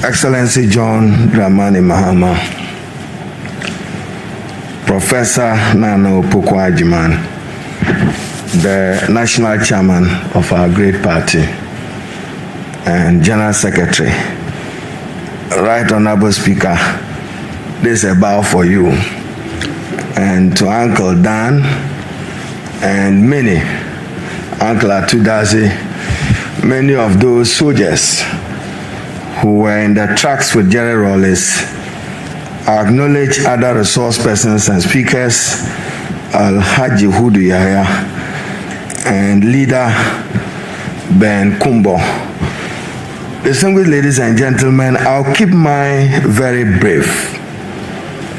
Excellency John Dramani Mahama, Professor Nana Opoku-Agyeman, the National Chairman of our great party and General Secretary, Right Honorable Speaker, this is a bow for you, and to Uncle Dan and many, Uncle Atudazi, many of those soldiers who were in the tracks with Jerry Rawlings. I acknowledge other resource persons and speakers, Alhaji Hudu Yahya and leader Ben Kumbo. Distinguished ladies and gentlemen, I'll keep mine very brief.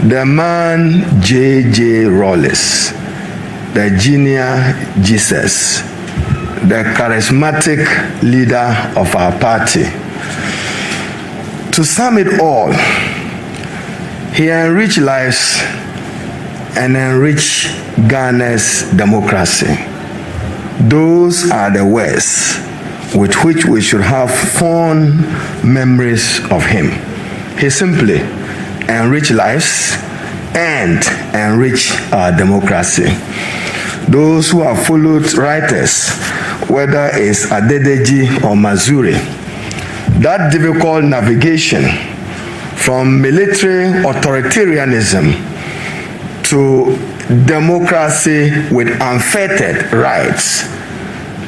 The man J.J. Rawlings, the genius Jesus, the charismatic leader of our party. To sum it all, he enriched lives and enriched Ghana's democracy. Those are the words with which we should have fond memories of him. He simply enriched lives and enriched our democracy. Those who have followed writers, whether it's Adedeji or Mazuri, that difficult navigation from military authoritarianism to democracy with unfettered rights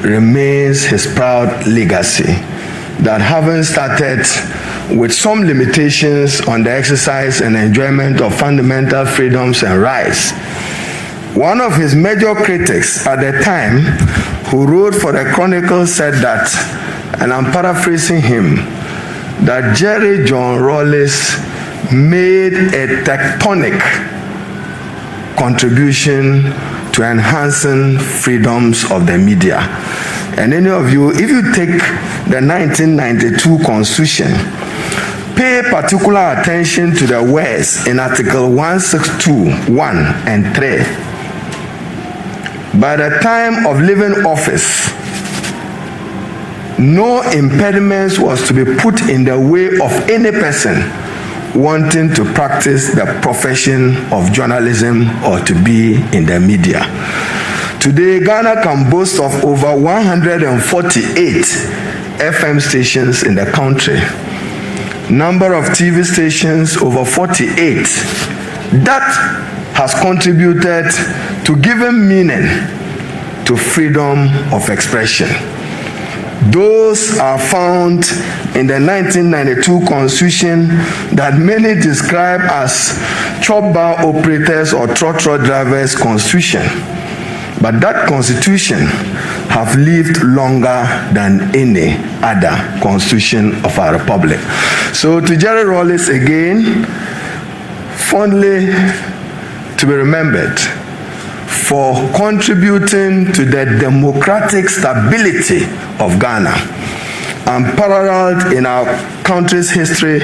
remains his proud legacy. That having started with some limitations on the exercise and enjoyment of fundamental freedoms and rights, one of his major critics at the time, who wrote for the Chronicle, said that, and I'm paraphrasing him, that Jerry John Rawlings made a tectonic contribution to enhancing freedoms of the media. And any of you, if you take the 1992 Constitution, pay particular attention to the words in Article 162, 1 and 3. By the time of leaving office, no impediments was to be put in the way of any person wanting to practice the profession of journalism or to be in the media. Today, Ghana can boast of over 148 FM stations in the country. Number of TV stations, over 48. That has contributed to giving meaning to freedom of expression. Those are found in the 1992 Constitution that many describe as chop bar operators or trotro drivers Constitution. But that Constitution have lived longer than any other Constitution of our Republic. So to Jerry Rawlings again, fondly to be remembered for contributing to the democratic stability of Ghana. Unparalleled in our country's history,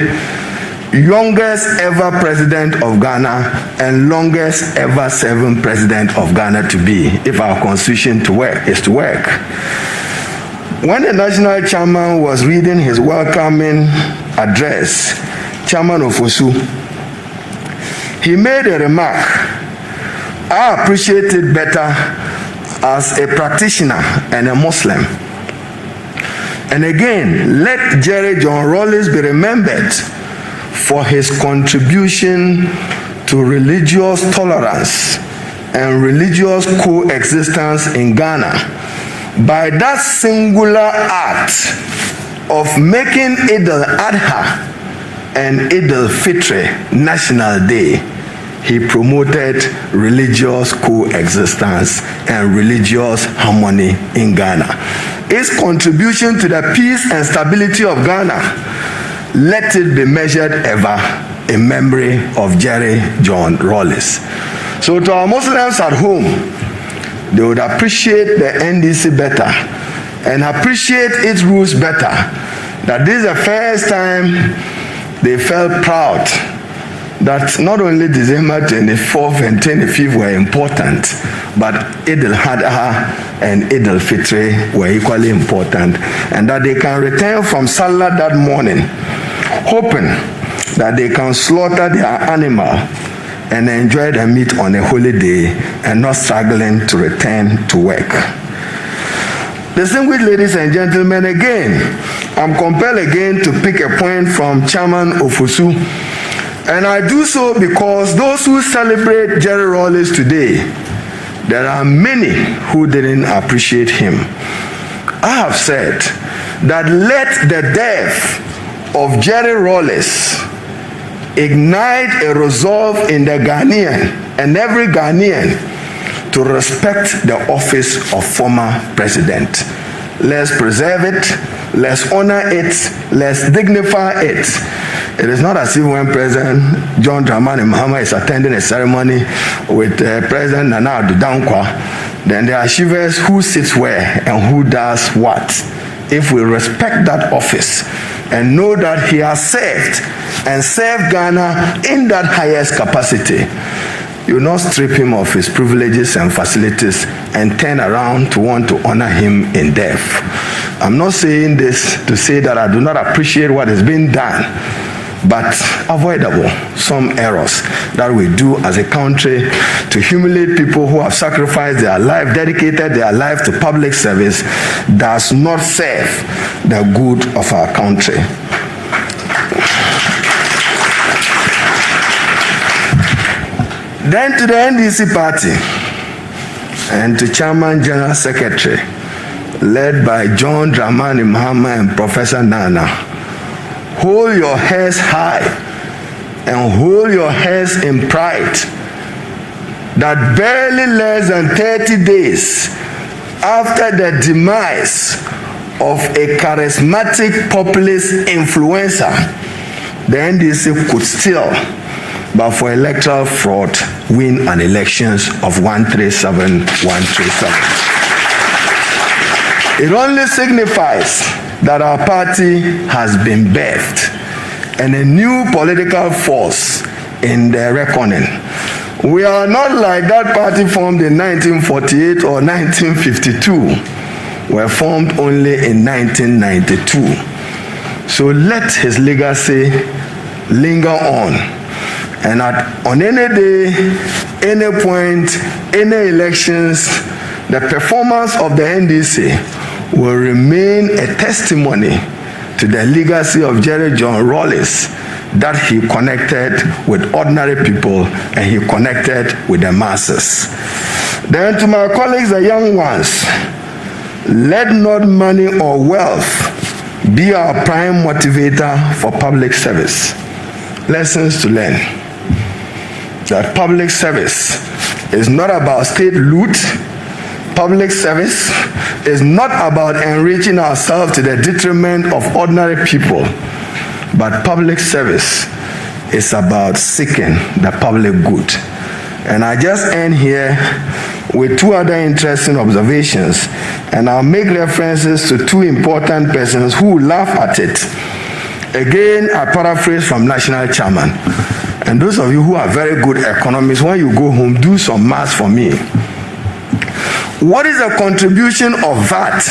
youngest ever president of Ghana and longest ever serving president of Ghana to be, if our constitution is to work. When the national chairman was reading his welcoming address, Chairman Ofosu, he made a remark. I appreciate it better as a practitioner and a Muslim. And again, let Jerry John Rawlings be remembered for his contribution to religious tolerance and religious coexistence in Ghana by that singular act of making Eid al-Adha and Eid al-Fitr National Day. He promoted religious coexistence and religious harmony in Ghana. His contribution to the peace and stability of Ghana, let it be measured ever in memory of Jerry John Rawlings. So to our Muslims at home, they would appreciate the NDC better and appreciate its rules better. That this is the first time they felt proud that not only December 24th and 25th were important, but Eid al-Adha and Eid al-Fitr were equally important, and that they can return from Salah that morning hoping that they can slaughter their animal and enjoy the meat on a holiday and not struggling to return to work. Distinguished ladies and gentlemen, again, I'm compelled again to pick a point from Chairman Ofosu, and I do so because those who celebrate Jerry Rawlings today, there are many who didn't appreciate him. I have said that let the death of Jerry Rawlings ignite a resolve in the Ghanaian and every Ghanaian to respect the office of former president. Let's preserve it, let's honor it, let's dignify it. It is not as if when President John Dramani Mahama is attending a ceremony with President Nana Addo Dankwa, then there are shivers who sits where and who does what. If we respect that office and know that he has served and served Ghana in that highest capacity, you will not strip him of his privileges and facilities and turn around to want to honor him in death. I'm not saying this to say that I do not appreciate what has been done, but avoidable some errors that we do as a country to humiliate people who have sacrificed their life, dedicated their life to public service, does not serve the good of our country. Then to the NDC party and to Chairman General Secretary, led by John Dramani Mahama and Professor Nana, hold your heads high and hold your heads in pride that barely less than 30 days after the demise of a charismatic populist influencer, the NDC could still, but for electoral fraud, win an elections of 137-137. It only signifies that our party has been birthed and a new political force in the reckoning. We are not like that party formed in 1948 or 1952. Were formed only in 1992. So let his legacy linger on. And on any day, any point, any elections, the performance of the NDC will remain a testimony to the legacy of Jerry John Rawlings, that he connected with ordinary people and he connected with the masses. Then to my colleagues, the young ones, let not money or wealth be our prime motivator for public service. Lessons to learn. That public service is not about state loot. Public service is not about enriching ourselves to the detriment of ordinary people, but public service is about seeking the public good. And I just end here with two other interesting observations, and I'll make references to two important persons who laugh at it. Again, I paraphrase from National Chairman. And those of you who are very good economists, when you go home, do some math for me. What is the contribution of VAT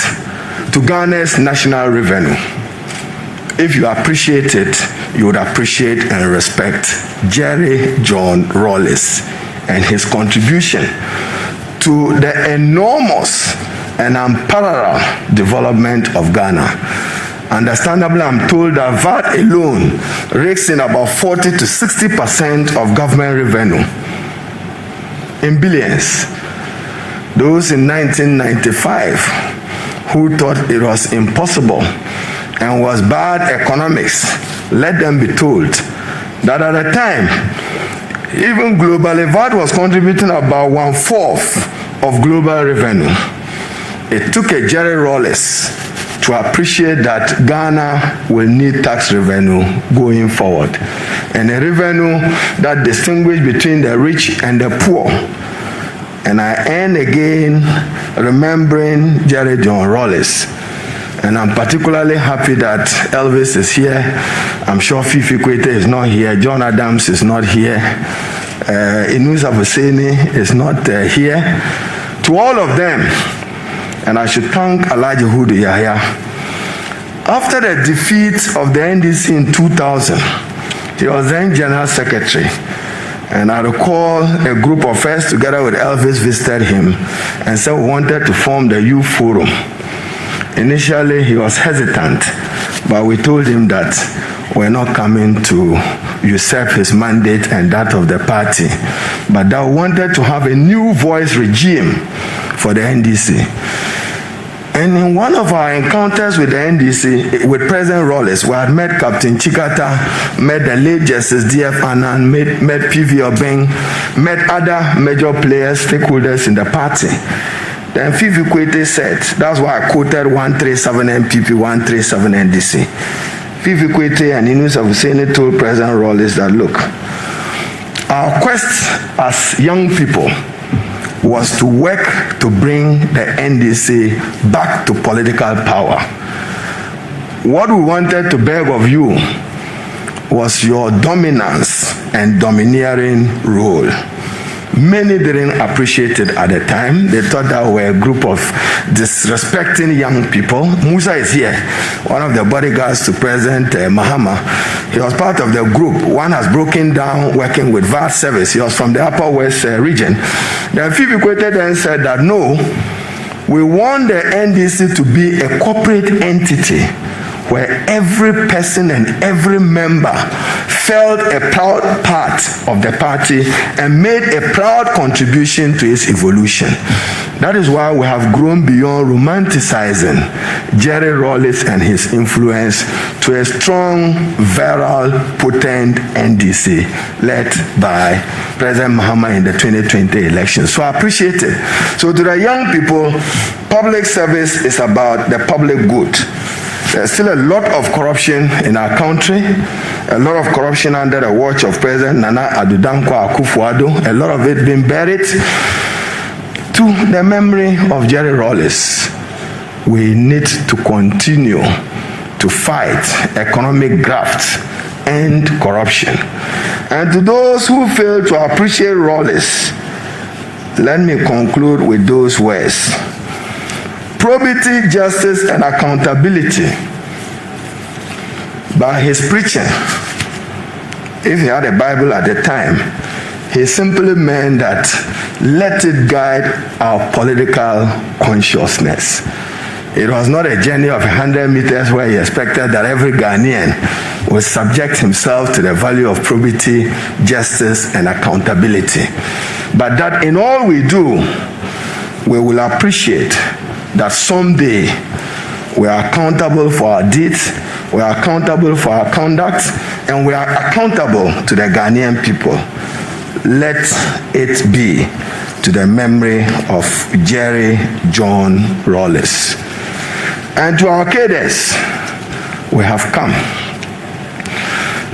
to Ghana's national revenue? If you appreciate it, you would appreciate and respect Jerry John Rawlings and his contribution to the enormous and unparalleled development of Ghana. Understandably, I'm told that VAT alone rakes in about 40 to 60% of government revenue in billions. Those in 1995 who thought it was impossible and was bad economics, let them be told that at the time, even globally, VAT was contributing about 1/4 of global revenue. It took a Jerry Rawlings to appreciate that Ghana will need tax revenue going forward, and a revenue that distinguishes between the rich and the poor. And I end again remembering Jerry John Rawlings. And I'm particularly happy that Elvis is here. I'm sure Fifi Kwete is not here. John Adams is not here. Inusa Buseni is not here. To all of them, and I should thank Alhaji Hudu Yahya, After the defeat of the NDC in 2000, he was then General Secretary. And I recall a group of us together with Elvis visited him and said we wanted to form the Youth Forum. Initially, he was hesitant, but we told him that we're not coming to usurp his mandate and that of the party, but that we wanted to have a new voice regime for the NDC. And in one of our encounters with the NDC, with President Rawlings, we had met Captain Chikata, met the late Justice D.F. Annan, met P.V. Obeng, met other major players, stakeholders in the party. Then Fifi Kwete said, that's why I quoted 137 MPP, 137 NDC. Fifi Kwete and Inus Hussein told President Rawlings that, look, our quest as young people was to work to bring the NDC back to political power. What we wanted to beg of you was your dominance and domineering role. Many didn't appreciate it at the time. They thought that we were a group of disrespecting young people. Musa is here, one of the bodyguards to President Mahama. He was part of the group. One has broken down working with VAT service. He was from the Upper West region. Then Fifi Kwete then said that no, we want the NDC to be a corporate entity where every person and every member felt a proud part of the party and made a proud contribution to its evolution. That is why we have grown beyond romanticizing Jerry Rawlings and his influence to a strong, viral, potent NDC led by President Mahama in the 2020 election. So I appreciate it. So to the young people, public service is about the public good. There's still a lot of corruption in our country, a lot of corruption under the watch of President Nana Addo Dankwa Akufo-Addo, a lot of it being buried. To the memory of Jerry Rawlings, we need to continue to fight economic graft and corruption. And to those who fail to appreciate Rawlings, let me conclude with those words. Probity, justice, and accountability. By his preaching, if he had a Bible at the time, he simply meant that let it guide our political consciousness. It was not a journey of 100 meters where he expected that every Ghanaian would subject himself to the value of probity, justice, and accountability. But that in all we do, we will appreciate that someday we are accountable for our deeds, we are accountable for our conduct, and we are accountable to the Ghanaian people. Let it be to the memory of Jerry John Rawlings. And to our cadres, we have come.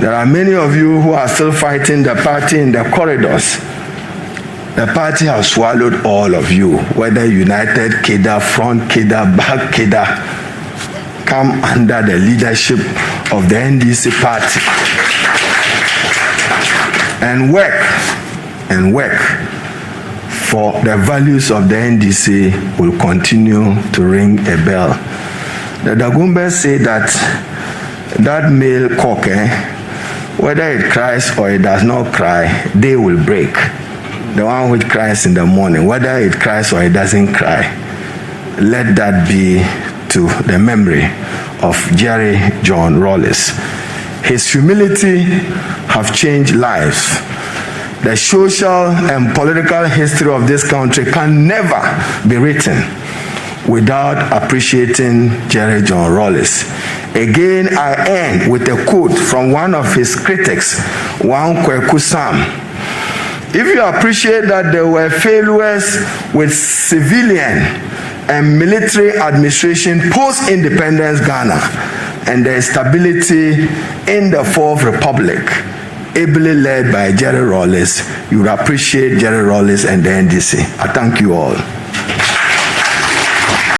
There are many of you who are still fighting the party in the corridors. The party has swallowed all of you, whether united cadre, front cadre, back cadre, come under the leadership of the NDC party and work for the values of the NDC will continue to ring a bell. The Dagumbas say that male cock, whether it cries or it does not cry, they will break. The one which cries in the morning, whether it cries or it doesn't cry, let that be to the memory of Jerry John Rawlings. His humility have changed lives. The social and political history of this country can never be written without appreciating Jerry John Rawlings. Again, I end with a quote from one of his critics, Wan Kweku Sam. If you appreciate that there were failures with civilian and military administration post-independence Ghana and the stability in the Fourth Republic, ably led by Jerry Rawlings, you would appreciate Jerry Rawlings and the NDC. I thank you all.